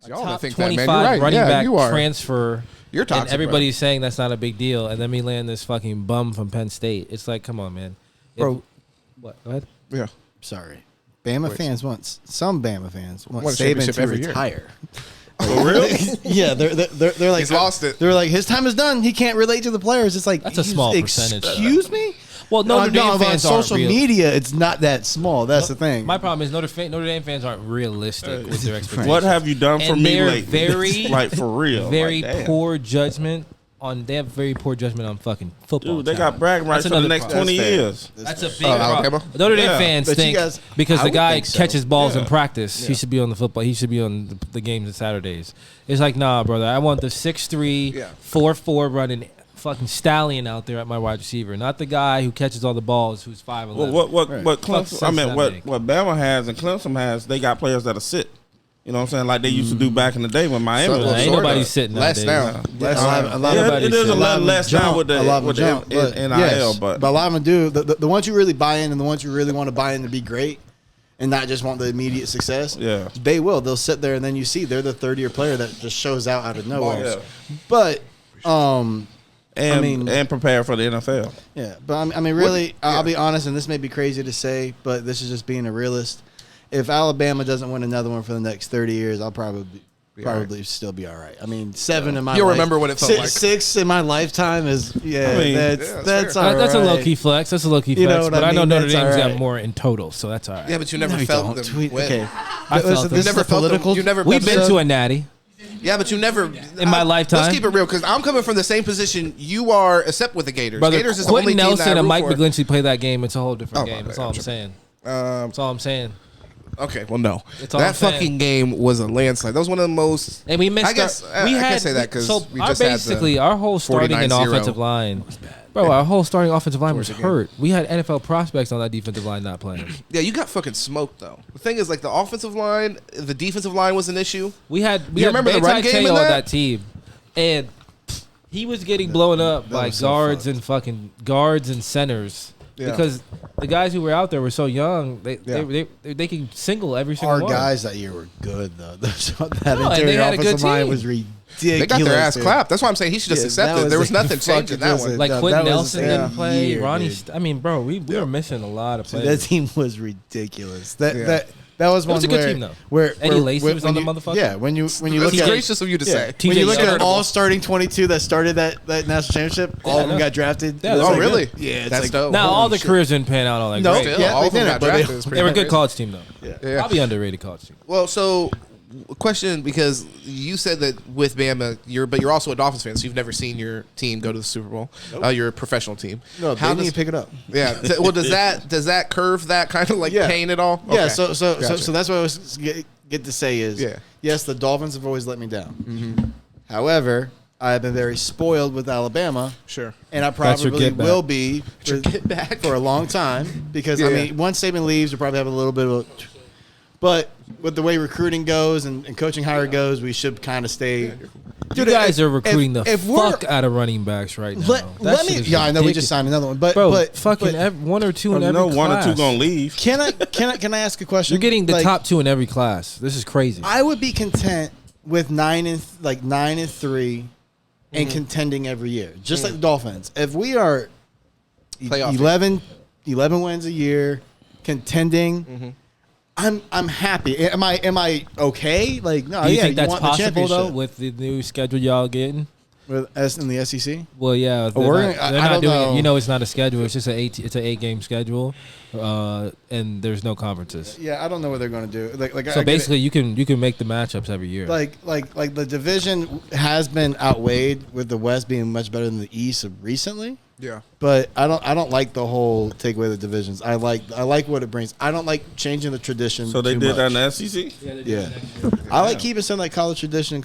Top think 25 that, man. You're right. running back you are. transfer. You're toxic, and everybody's saying that's not a big deal, and then we land this fucking bum from Penn State. It's like, come on, man. Bro. What? Go ahead. Yeah. Sorry. Bama fans want some Bama fans want Won a Saban championship to every year. retire. For real? Yeah, they're like He's lost it. They're like his time is done. He can't relate to the players. It's like That's a small percentage. Excuse me. Well, Notre Dame on fans aren't social real. media, it's not that small. That's the thing. My problem is Notre Dame fans aren't realistic with their expectations. What have you done for And me they're lately? very, like for real. very like, damn. poor judgment on. They have very poor judgment on fucking football. Dude, they talent. got bragging rights That's for the another next problem. 20 years. That's a big Alabama? problem. Notre Dame Yeah. fans But you think guys- because I the would guy think so. catches balls in Yeah. practice, he should be on the football. He should be on the games on Saturdays. It's like, nah, brother. I want the 6'3", 4'4" running fucking stallion out there at my wide receiver, not the guy who catches all the balls who's 5'11". Well, what Fuck Clemson? sense I mean, that what make. Bama has and Clemson has, they got players that'll sit. You know what I'm saying? Like they used to do back in the day when Miami So- was. Ain't Sorta. nobody sitting Less nowadays. now. Less now. A lot Yeah, Nobody it is a said. lot less now with a lot the of jump, but NIL, yes, but a lot of them do. The ones you really buy in and the ones you really want to buy in to be great and not just want the immediate success. Yeah. They will. They'll sit there and then you see they're the third-year player that just shows out of nowhere. Yeah. But and prepare for the NFL. yeah, but I mean, really, I'll be honest, and this may be crazy to say, but this is just being a realist. If Alabama doesn't win another one for the next 30 years, I'll probably still be all right. I mean, 7 in my You'll life- remember what it felt like. 6 in my lifetime is I mean, that's all right. That's a low key flex. That's a low key You know flex. what But I I know mean? Notre That's Dame's all got right. more in total, so that's all right. Yeah, but you never No, you felt don't. them Tweet- win. Okay, I felt them. this Never is a felt them. political. You never. We've been episode. to a natty. Yeah, but you never In my lifetime. Let's keep it real, because I'm coming from the same position you are, except with the Gators. Brother, Gators is the only Quentin team Nelson that I and root Mike for. McGlinchey play that game. It's a whole different Oh, my game. That's bad. all I'm I'm saying. That's all I'm saying. Okay, well, no. That's all I'm That saying. fucking game was a landslide. That was one of the most. And we missed. I guess our, we I had can't say that because so we our just had basically the our whole starting and 49-0. offensive line. Bro, our whole starting offensive line was hurt. We had NFL prospects on that defensive line not playing. Yeah, you got fucking smoked though. The thing is, like, the offensive line, the defensive line was an issue. We had You remember the run game in on that? that team, and he was getting blown up by was so guards fucked. and fucking guards and centers Yeah. because the guys who were out there were so young. They can single every single Our one. guys that year were good though. That No, and they interior had a good offensive line team. was ridiculous. They got their ass dude. clapped. That's why I'm saying he should just Yeah, accept that it. There was was nothing fucking changing that one. Like that Quentin was Nelson a didn't play. year, Ronnie, dude. I mean, bro, we were missing a lot of Dude, players. that team was ridiculous. That Yeah. that was one was a good where, team, though. Where Eddie Lacy when was on the you- motherfucker. Yeah, when you look That's at gracious of you to say. when TJ you look Yeldon. at all starting 22 that started that national championship, all of them no. got drafted. Yeah, It's oh, like- really? Yeah, it's That's like, dope. Now Holy all the shit. careers didn't pan out all that No, great. Still, yeah, all they of them didn't, got but they- drafted. It's pretty They were a good crazy. college team though. Yeah. Probably underrated college team. Well, so question, because you said that with Bama, you're also a Dolphins fan, so you've never seen your team go to the Super Bowl. Your professional team. No, How they need does to pick it up. yeah? Well, does that curve that kind of like Yeah. pain at all? Yeah, Okay. so Gotcha. that's what I was get to say is Yeah. yes, the Dolphins have always let me down. However, I have been very spoiled with Alabama, Sure. and I That's your probably get back. will be your get back. for a long time because I Yeah. mean, once Saban leaves, we'll probably have a little bit of. But with the way recruiting goes and coaching hire goes, we should kind of stay. You guys are recruiting the if we're- fuck out of running backs right now. Let me. Yeah, I know we just signed another one, but Bro, but fucking but one or two in You every know, class. one or two gonna leave. can I ask a question? You're getting the Like, top two in every class. This is crazy. I would be content with 9-3 and contending every year, just like the Dolphins. If we are Playoff 11 wins a year, contending, I'm happy. Am I okay? Like no, Do you yeah, think that's want the possible though championship. with the new schedule y'all getting? with us in the SEC? Well, yeah, they're we're not, gonna- they're I not don't doing know. it. You know, it's not a schedule. It's just it's an 8 schedule, and there's no conferences. Yeah, I don't know what they're going to do. Like I So get it. basically, you can make the matchups every year. like the division has been outweighed with the West being much better than the East recently. Yeah. But I don't like the whole take away the divisions. I like what it brings. I don't like changing the tradition. So they too did that in much. the SEC. Yeah, I like keeping something like college tradition.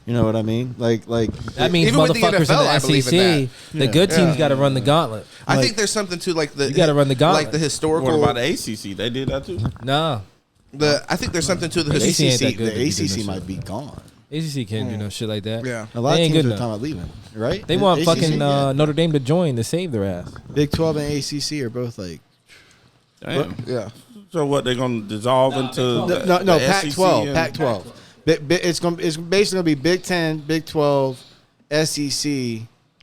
You know what I mean? Like that means Even with the motherfuckers NFL, I in the believe in SEC, that. the good teams got to run the gauntlet. I Like- think there's something to like the You gotta run the gauntlet. like the historical. What about the ACC? They did that too. Nah, I think there's something to the The ACC ain't historical. that good to the be doing ACC this might shit. be gone. ACC can't do no shit like that. Yeah. A lot They of ain't teams good are talking enough. about leaving, right? They want ACC, fucking yeah. Notre Dame to join to save their ass. Big 12 and ACC are both like Damn. Yeah. So what? They're gonna dissolve into no the Pac-12, SEC and- Pac-12. It's basically gonna be Big 10, Big 12, SEC,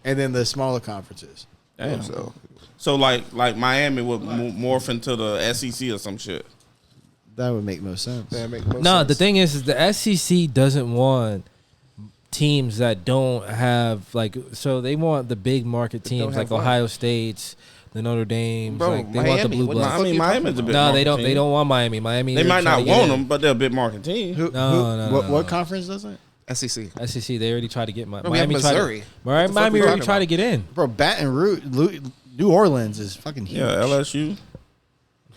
and then the smaller conferences. Damn. So like Miami would morph into the SEC or some shit. That would make most sense. The thing is the SEC doesn't want teams that don't have so they want the big market teams like Ohio State's, the Notre Dame's, they Miami, want the blue what the bloods. fuck you Miami's a big No, market they don't. team. They don't want Miami. They might not want them, but they're a big market team. What conference does it? SEC. SEC. They already tried to get Miami. We have Missouri. Miami already tried to get in. Bro, Baton Rouge, New Orleans is fucking huge. Yeah, LSU.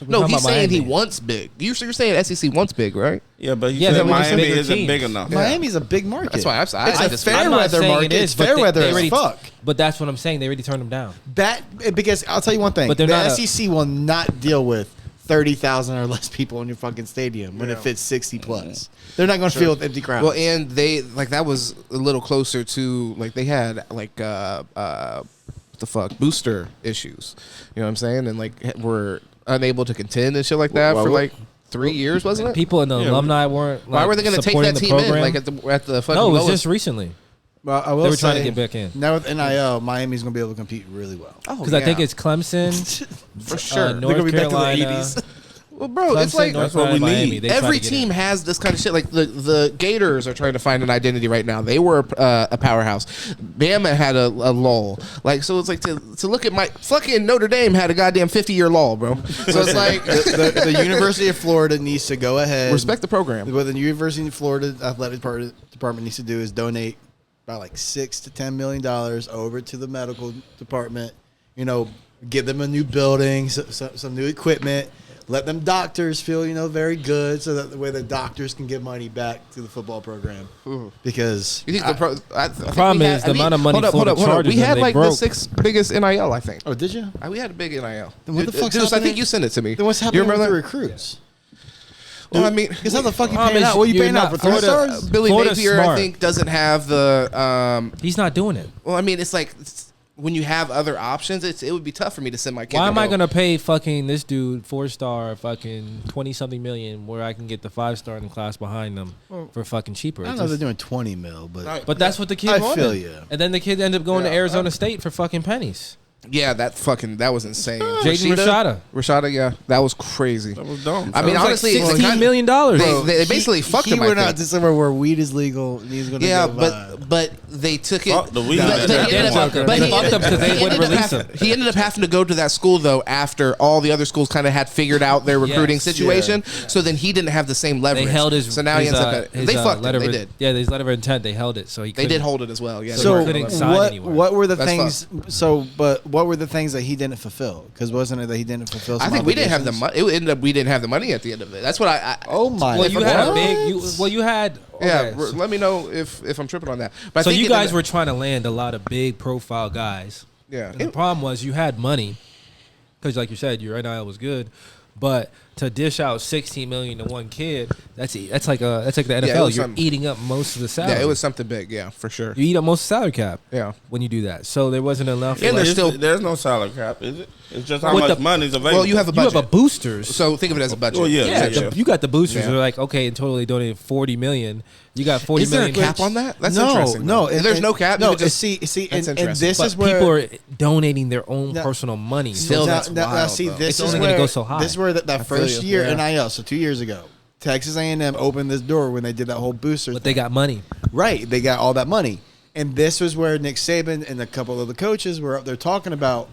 No, talking he's about saying he Miami. wants big. You're saying SEC wants big, right? Yeah, but he Yeah, said they want Miami bigger isn't teams. big enough. Miami's a big market. That's why it's I a just fair I'm not weather saying market. it is, It's but fair they weather already- as fuck. But that's what I'm saying. They already turned them down. Because I'll tell you one thing. But they're the not SEC will not deal with 30,000 or less people in your fucking stadium when it fits 60 plus. They're not going to fill with empty crowds. Well, and they that was a little closer to they had what the fuck booster issues. You know what I'm saying? And were unable to contend and shit like that for 3 years, wasn't it? People in the alumni weren't. Why were they going to take supporting that the team program? in at the fucking No, it was lowest? just recently. Well, I will They were trying to say, get back in. now with NIL, Miami's going to be able to compete really well. Because I think it's Clemson, for sure. They're North gonna be back to the Carolina. 80s. Well, bro, it's Clemson, like North That's what we Carolina, need. Miami. They tried every to get team in. has this kind of shit. Like the Gators are trying to find an identity right now. They were a powerhouse. Bama had a lull. So it's like to look at my fucking Notre Dame had a goddamn 50-year lull, bro. So it's like the University of Florida needs to go ahead. respect the program. What the University of Florida athletic department needs to do is donate about $6 to $10 million over to the medical department. Give them a new building, some new equipment. Let them doctors feel, very good, so that the way the doctors can give money back to the football program. Because You think the problem is the amount of money Florida charges We them, had they the broke. 6th biggest NIL, I think. oh, did you? We had a big NIL. Then what the fuck's Juice, I happening? think you sent it to me. Then what's You happening with remember the that? recruits? Well, I mean, Because how the fuck you Problem paying is out? What are you you're paying out not- for 3 Florida- stars? Billy Florida's Napier, I smart. think, doesn't have the. He's not doing it. Well, I mean, it's like when you have other options, it would be tough for me to send my kid. Why am I go. gonna pay fucking this dude 4-star fucking 20-something million where I can get the 5-star in the class behind them for fucking cheaper? I don't know if they're doing 20 mil, but But that's what the kid I wanted. feel you. And then the kid ended up going to Arizona State for fucking pennies. Yeah, that was insane. Jaden Rashada. Yeah, that was crazy. That was dumb. I mean, It was honestly, like it's $16 million. They basically fucked him. He went I out think. to somewhere where weed is legal. And he's gonna Yeah, go but they took it. Fuck the weed. But They he ended up- fucked him. but They he fucked ended- him 'cause they he wouldn't ended up release him. He ended up having to go to that school though after all the other schools kind of had figured out their recruiting Yes. situation. So then he didn't have the same leverage. They held his. So now he his, ends up. his, They fucked letter him. They of- did. Yeah, his letter of intent. They held it, so he. They did couldn't- hold it as well. Yeah. So they couldn't were- sign anywhere. what were the That's things? But what were the things that he didn't fulfill? Because wasn't it that he didn't fulfill? I Some think we didn't have the obligations? money. It ended up we didn't have the money at the end of it. That's what I Oh my! Well, you had a what? big. You had. yeah. okay, so- Let me know if I'm tripping on that. But I So think you it guys ended- were trying to land a lot of big profile guys. Yeah. And the problem was you had money because, like you said, your NIL was good, but to dish out $16 million to one kid, that's like the it NFL. was You're something. eating up most of the salary. Yeah, it was something big. Yeah, for sure. You eat up most of the salary cap. Yeah. When you do that, so there wasn't enough. And like- There's no salary cap, is it? It's just how With much the- money is available. Well, you have a you have budget. a boosters. So think of it as a budget. Well, yeah. yeah, you got the boosters. Yeah. They're like, okay, and totally donated $40 million. You got $40 Is there a million. cap on that? That's no, interesting. no. If there's no cap, No, you just, see, that's and interesting. this But is where people are donating their own Now- personal money. Still, So that's now, wild, see, though. this It's is only where gonna go so high. This is where that feel first you. year Yeah. NIL, so 2 years ago, Texas A&M opened this door when they did that whole booster. but they got money. Right, they got all that money, and this was where Nick Saban and a couple of the coaches were up there talking about.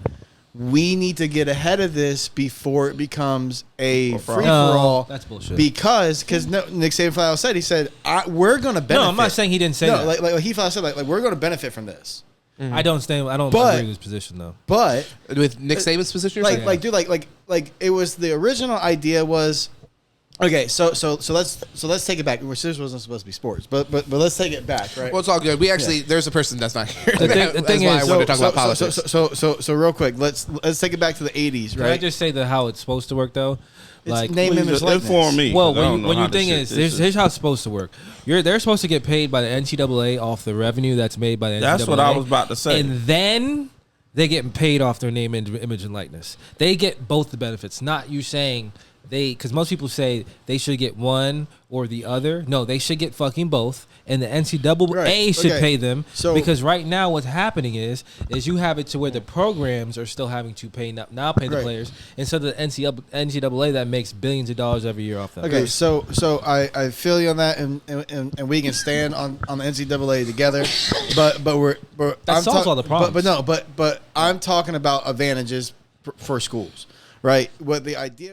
We need to get ahead of this before it becomes a free for all. That's bullshit. Because Nick Saban flat out said, he said, we're going to benefit. No, I'm not saying he didn't say that. like he flat out said, like we're going to benefit from this. I don't stand. I don't But- agree with his position though. But with Nick Saban's position, you're saying? like it was the original idea was okay. So let's take it back. Which this wasn't supposed to be sports, but let's take it back, right? Well, it's all good. We actually, there's a person that's not here. The thing That's why is- I wanted to talk about politics. So real quick, let's take it back to the 80s, Can I right? just say how it's supposed to work though? It's name, image, Please likeness. inform me. Well, 'cause I don't know when how you this think shit- is this here's how it's supposed to work. They're supposed to get paid by the NCAA off the revenue that's made by the NCAA. That's what I was about to say. And then they're getting paid off their name, image, and likeness. They get both the benefits. Not you saying because most people say they should get one or the other. No, they should get fucking both, and the NCAA should pay them. So, because right now what's happening is you have it to where the programs are still having to pay the players, and so the NCAA that makes billions of dollars every year off that. Okay, so I feel you on that, and we can stand on the NCAA together, but that solves all the problems. But I'm talking about advantages for schools, right? What the idea.